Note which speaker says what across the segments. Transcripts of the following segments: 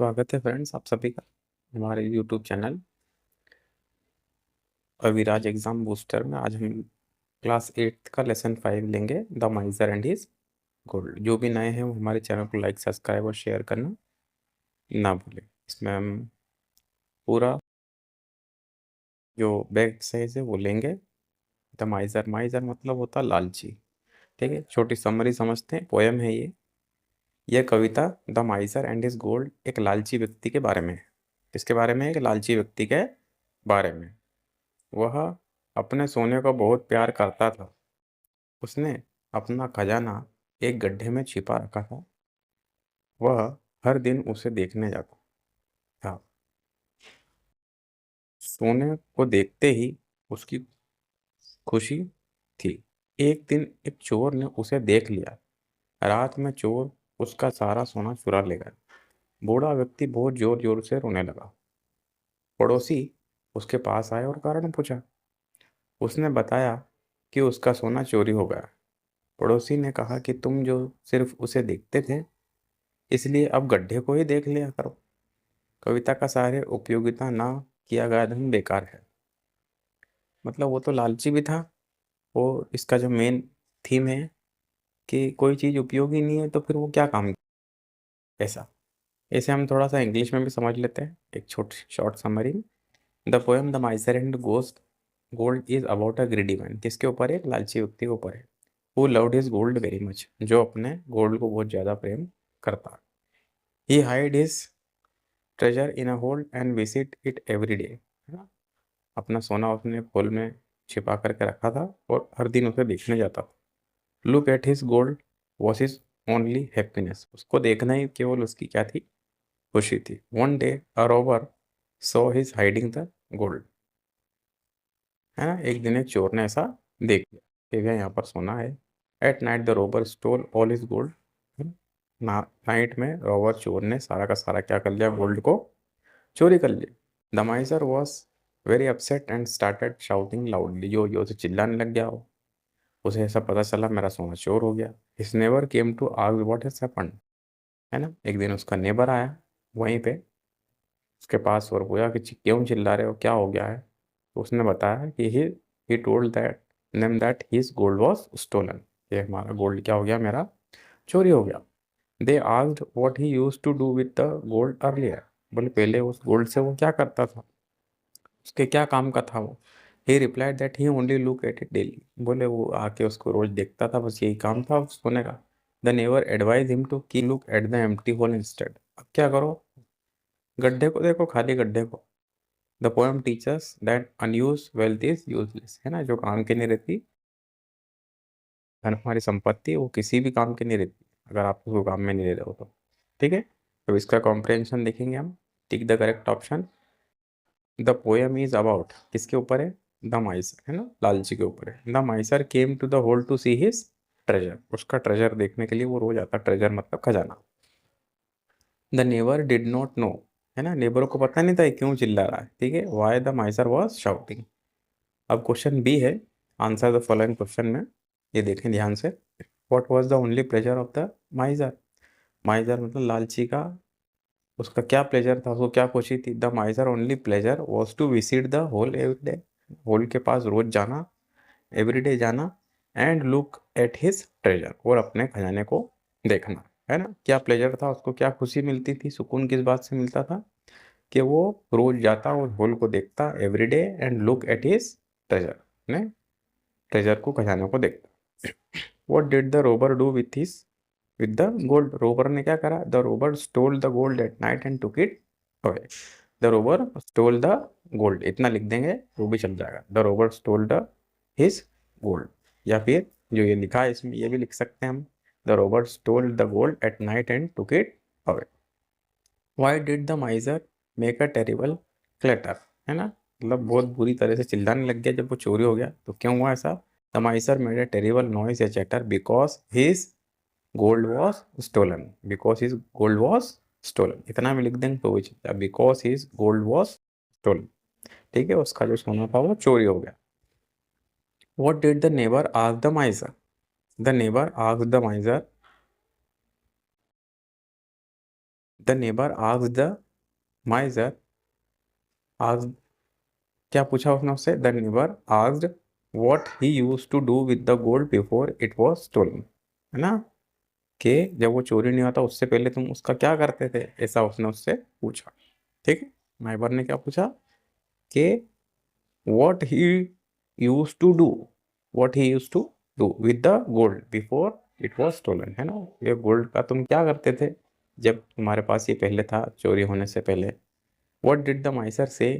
Speaker 1: स्वागत है फ्रेंड्स आप सभी का हमारे YouTube channel Aviraj exam booster में। आज हम क्लास 8 का लेसन 5 लेंगे, the miser and his gold. जो भी नए हैं वो हमारे चैनल को लाइक सब्सक्राइब और शेयर करना ना भूलें। इसमें हम पूरा जो बैक साइज है वो लेंगे। द माइजर, माइजर मतलब होता लालची। ठीक है, छोटी समरी समझते हैं। पोयम है यह कविता the miser and his gold एक लालची व्यक्ति के बारे में है। किसके बारे में है? एक लालची व्यक्ति के बारे में। वह अपने सोने को बहुत प्यार करता था। उसने अपना खजाना एक गड्ढे में छिपा रखा था। वह हर दिन उसे देखने जाता था। सोने को देखते ही उसकी खुशी थी। एक दिन एक चोर ने उसे देख लिया। रात में चोर उसका सारा सोना चुरा ले गया। बूढ़ा व्यक्ति बहुत जोर जोर से रोने लगा। पड़ोसी उसके पास आए और कारण पूछा। उसने बताया कि उसका सोना चोरी हो गया। पड़ोसी ने कहा कि तुम जो सिर्फ उसे देखते थे, इसलिए अब गड्ढे को ही देख लिया करो। कविता का सारे उपयोगिता ना किया गया धन बेकार है। मतलब वो तो लालची भी था। वो इसका जो मेन थीम है कि कोई चीज़ उपयोगी नहीं है तो फिर वो क्या काम की? ऐसा। ऐसे हम थोड़ा सा इंग्लिश में भी समझ लेते हैं एक छोटी short summary. The poem the miser and ghost gold is about a greedy man. किसके ऊपर है? एक लालची व्यक्ति के ऊपर है। Who loved his gold very much, जो अपने गोल्ड को बहुत ज़्यादा प्रेम करता। He hide his treasure in a hole and visit it every day. है ना? अपना सोना उसने होल में छिपा करके रखा था और हर दिन उसे देखने जाता था। Look at his gold was his only happiness. उसको देखना ही केवल उसकी क्या थी? खुशी थी। One day a Rober saw his hiding the gold. है ना? एक दिन एक चोर ने ऐसा देख लिया कि भैया यहाँ पर सोना है। At night the robber stole all his gold. Night में रोबर चोर ने सारा का सारा क्या कर लिया? गोल्ड को चोरी कर लिया। The माइजर was very upset and started shouting loudly. जो उसे चिल्लाने लग गया हो। उसे ऐसा पता चला मेरा सोना चोर हो गया। His neighbour came to ask what has happened. है ना? एक दिन उसका नेबर आया वहीं पे उसके पास और बोला कि क्यों चिल्ला रहे हो, क्या हो गया है? तो उसने बताया कि he told that name that his gold was stolen. ये हमारा गोल्ड क्या हो गया? मेरा चोरी हो गया। They asked what he used to do with the gold earlier. बोले पहले उस गोल्ड से वो क्या करता था, उसके क्या काम का था वो? ही replied that he only look at it daily. बोले वो आके उसको रोज देखता था, बस यही काम था सोने का। The never advise him to key look at the empty hole instead. अब क्या करो? गड्ढे को देखो, खाली गड्ढे को। The poem teachers that unused wealth is useless. है ना? जो काम की नहीं रहती धन, हमारी संपत्ति, वो किसी भी काम की नहीं रहती अगर आप उसको काम में नहीं ले रहे हो तो। ठीक है, तो इसका कॉम्प्रहेंशन देखेंगे हम। Tick the correct option. The poem is about किसके ऊपर है? The miser. है ना? लालची के ऊपर है। The miser came to the hole to see his treasure. उसका ट्रेजर देखने के लिए वो रोज आता। ट्रेजर मतलब खजाना। The neighbour did not know. है ना? नेबर को पता नहीं था ये क्यों चिल्ला रहा है। ठीक है, why the Mysore was shouting. अब क्वेश्चन बी है, आंसर द फॉलोइंग क्वेश्चन में। ये देखें ध्यान से। What was the only pleasure of the माइजर। माइजर मतलब लालची का उसका क्या प्लेजर था, उसको क्या खुशी थी? The miser only pleasure was to visit the hole every day. Hole के पास रोज जाना, एवरीडे जाना। And look at his treasure, और अपने खजाने को देखना। है ना? क्या प्लेजर था उसको, क्या खुशी मिलती थी, सुकून किस बात से मिलता था? कि वो रोज जाता और होल को देखता everyday and look at his treasure. ने ट्रेजर को, खजाने को देखता। What did the Rober do with his with the gold. Rober ने क्या करा? The robber stole the gold at night and took it away. The robber stole the gold, इतना लिख देंगे वो भी चल जाएगा। The robber stole the his gold. या फिर जो ये लिखा है इसमें ये भी लिख सकते हैं हम। The robber stole the gold at night and took it away. Why did the माइजर make a terrible clutter. है ना? मतलब बहुत बुरी तरह से चिल्लाने लग गया जब वो चोरी हो गया। तो क्यों हुआ ऐसा? The miser made a terrible noise a chatter because his gold was stolen. Because his gold was stolen, इतना में लिख देंगे तो वही चलता है। Because his gold was stolen. ठीक है, उसका जो सोना था वो चोरी हो गया। What did the neighbour ask the miser. The neighbour ask the miser the neighbour asked the miser, asked, क्या पूछा उसने उससे? The neighbour asked what he used to do with the gold before it was stolen, है ना, कि जब वो चोरी नहीं होता उससे पहले तुम उसका क्या करते थे, ऐसा उसने उससे पूछा। ठीक है, नाइबर ने क्या पूछा कि what he used to do, what he used to do with the gold before it was stolen, है ना, ये गोल्ड का तुम क्या करते थे जब तुम्हारे पास ये पहले था, चोरी होने से पहले। what did the miser say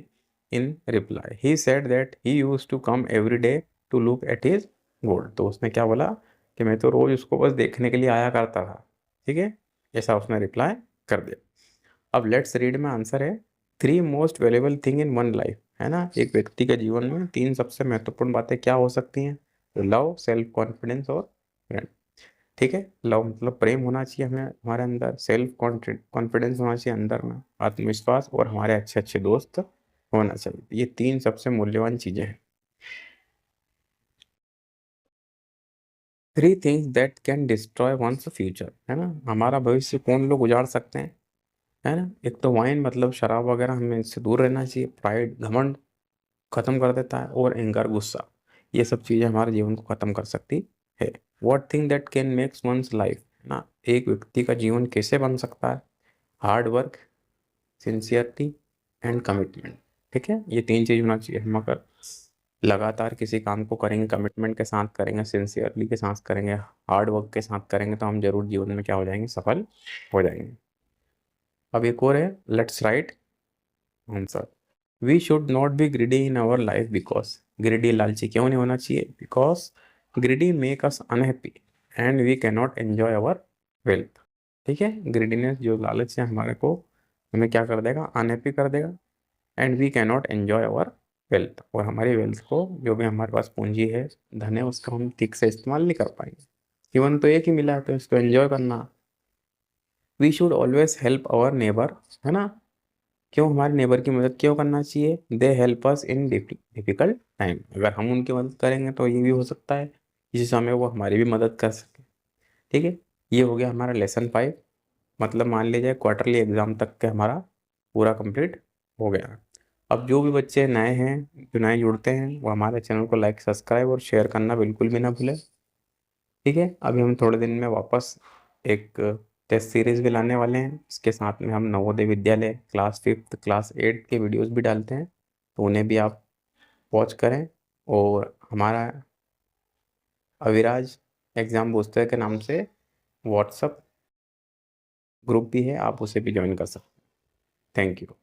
Speaker 1: in reply? He said that he used to come every day to look at his gold, तो उसने क्या बोला कि मैं तो रोज उसको बस देखने के लिए आया करता था। ठीक है, ऐसा उसने रिप्लाई कर दिया। अब लेट्स रीड में आंसर है, 3 most valuable thing in one life, है ना, एक व्यक्ति के जीवन में 3 सबसे महत्वपूर्ण बातें क्या हो सकती हैं? लव, सेल्फ कॉन्फिडेंस और फ्रेंड। ठीक है, लव मतलब प्रेम होना चाहिए हमें हमारे अंदर, सेल्फ कॉन्फिडेंस होना चाहिए अंदर में, आत्मविश्वास, और हमारे अच्छे अच्छे दोस्त होना चाहिए। ये 3 सबसे मूल्यवान चीजें हैं। 3 things that can destroy one's future, है ना, हमारा भविष्य कौन लोग उजाड़ सकते हैं, है ना। एक तो वाइन मतलब शराब वगैरह, हमें इससे दूर रहना चाहिए। प्राइड, घमंड खत्म कर देता है। और एंगर, गुस्सा, ये सब चीज़ें हमारे जीवन को खत्म कर सकती है। What thing that can makes one's life, ना, एक व्यक्ति का जीवन कैसे बन सकता है? Hard work, sincerity and commitment. ठीक है, ये 3 चीज़ होना चाहिए। हम अगर लगातार किसी काम को करेंगे, कमिटमेंट के साथ करेंगे, सिंसियरली के साथ करेंगे, हार्ड वर्क के साथ करेंगे, तो हम जरूर जीवन में क्या हो जाएंगे? सफल हो जाएंगे। अब एक और है, let's write answer. We should not be greedy in our life because, greedy, लालची क्यों नहीं होना चाहिए? Because greedy make us unhappy and we can not enjoy our wealth. ठीक है, ग्रीडीनेस, जो लालच है हमारे को, हमें क्या कर देगा? अनहैप्पी कर देगा। And we can not enjoy our wealth, और हमारी वेल्थ को, जो भी हमारे पास पूंजी है, धन है, उसका हम ठीक से इस्तेमाल नहीं कर पाएंगे। जीवन तो एक ही मिला है, तो इसको एंजॉय करना। We should always help our neighbour, है ना, क्यों हमारे नेबर की मदद क्यों करना चाहिए? They help us in difficult time, अगर हम उनकी मदद करेंगे तो ये भी हो सकता है इसी समय वो हमारी भी मदद कर सके। ठीक है, ये हो गया हमारा लेसन 5, मतलब मान लीजिए क्वार्टरली एग्जाम तक के हमारा पूरा कंप्लीट हो गया। अब जो भी बच्चे नए हैं, जो नए जुड़ते हैं, वो हमारे चैनल को लाइक, सब्सक्राइब और शेयर करना बिल्कुल भी ना भूलें। ठीक है, अभी हम थोड़े दिन में वापस एक टेस्ट सीरीज भी लाने वाले हैं। इसके साथ में हम Navodaya Vidyalaya class 5th class 8 के वीडियोस भी डालते हैं, तो उन्हें भी आप वॉच करें। और हमारा अविराज एग्जाम बूस्टर के नाम से व्हाट्सअप ग्रुप भी है, आप उसे भी ज्वाइन कर सकते हैं। Thank you.